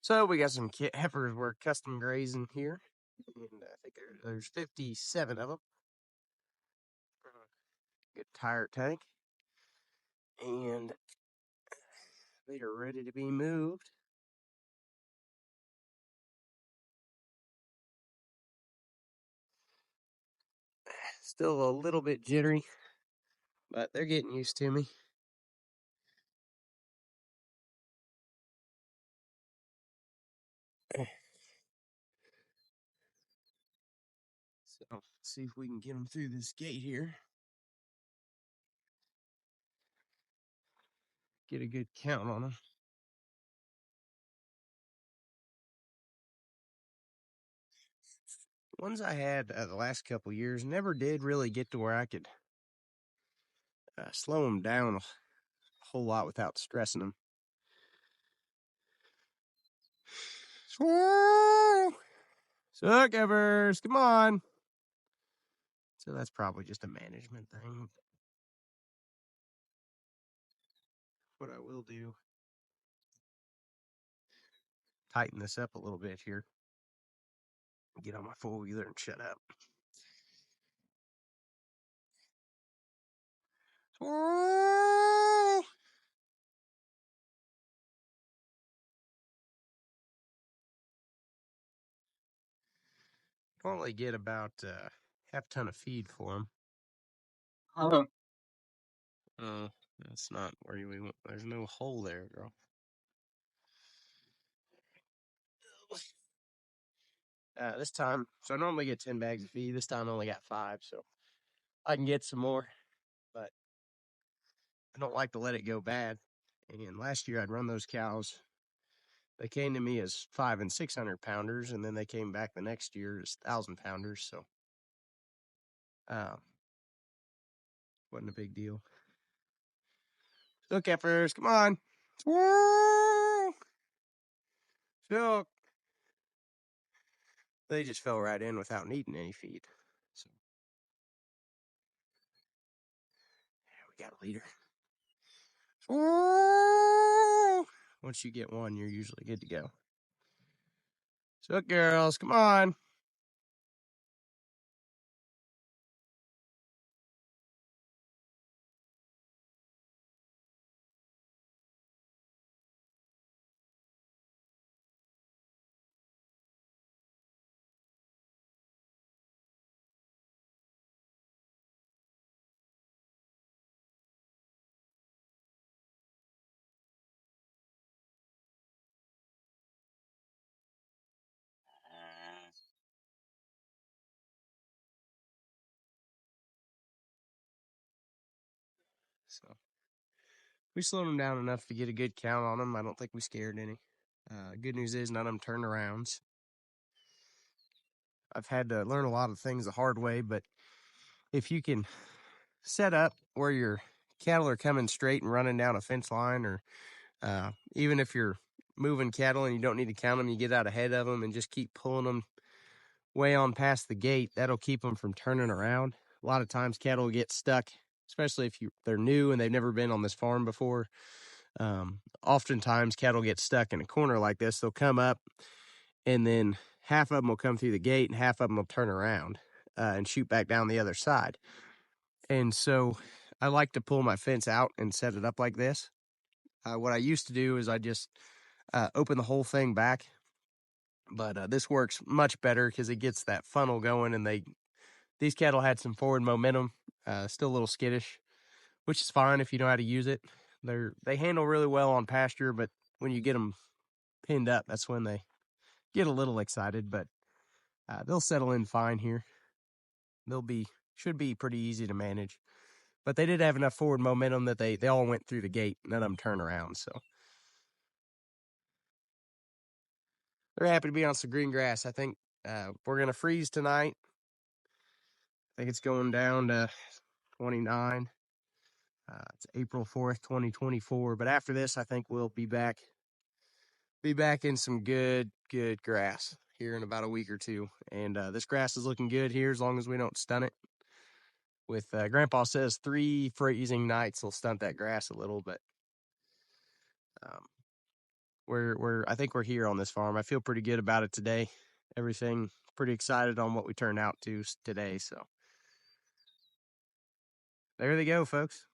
So we got some heifers we're custom grazing here, and I think there's 57 of them. Good tire tank, and they are ready to be moved. Still a little bit jittery, but they're getting used to me. So let's see if we can get them through this gate here. Get a good count on them. Ones I had the last couple years never did really get to where I could slow them down a whole lot without stressing them. Suck Evers, come on. So that's probably just a management thing. What I will do, tighten this up a little bit here. Get on my four-wheeler and shut up. Normally get about half a ton of feed for them. Oh, that's not where we want. There's no hole there, girl. This time, so I normally get 10 bags of feed. This time I only got 5, so I can get some more, but I don't like to let it go bad. And last year I'd run those cows. They came to me as 500 and 600 pounders, and then they came back the next year as 1,000 pounders. So, wasn't a big deal. Look, Heifers, come on. Silk. They just fell right in without needing any feed. So, yeah, we got a leader. Once you get one, you're usually good to go. So, girls, come on. So, we slowed them down enough to get a good count on them. I don't think we scared any. Good news is none of them turned arounds. I've had to learn a lot of things the hard way, but if you can set up where your cattle are coming straight and running down a fence line, or even if you're moving cattle and you don't need to count them, you get out ahead of them and just keep pulling them way on past the gate, that'll keep them from turning around. A lot of times cattle get stuck, especially if they're new and they've never been on this farm before. Oftentimes cattle get stuck in a corner like this. They'll come up, and then half of them will come through the gate and half of them will turn around and shoot back down the other side. And so I like to pull my fence out and set it up like this. What I used to do is I just open the whole thing back, but this works much better because it gets that funnel going, and these cattle had some forward momentum, still a little skittish, which is fine if you know how to use it. They handle really well on pasture, but when you get them pinned up, that's when they get a little excited, but they'll settle in fine here. Should be pretty easy to manage. But they did have enough forward momentum that they all went through the gate. None of them turned around, so they're happy to be on some green grass. I think we're going to freeze tonight. I think it's going down to 29. It's April 4th, 2024. But after this, I think we'll be back in some good grass here in about a week or two. And this grass is looking good here as long as we don't stun it. With Grandpa says 3 freezing nights will stunt that grass a little, but I think we're here on this farm. I feel pretty good about it today. Everything pretty excited on what we turned out to today. So there they go, folks.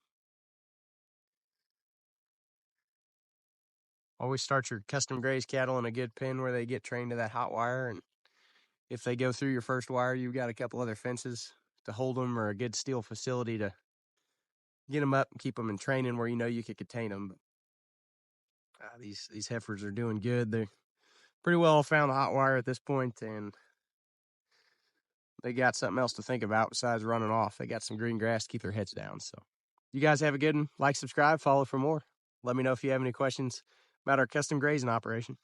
Always start your custom grazed cattle in a good pen where they get trained to that hot wire. And if they go through your first wire, you've got a couple other fences to hold them or a good steel facility to get them up and keep them in training where you know you can contain them. But, these heifers are doing good. They're pretty well found the hot wire at this point, and they got something else to think about besides running off. They got some green grass to keep their heads down. So you guys have a good one. Like, subscribe, follow for more. Let me know if you have any questions about our custom grazing operation.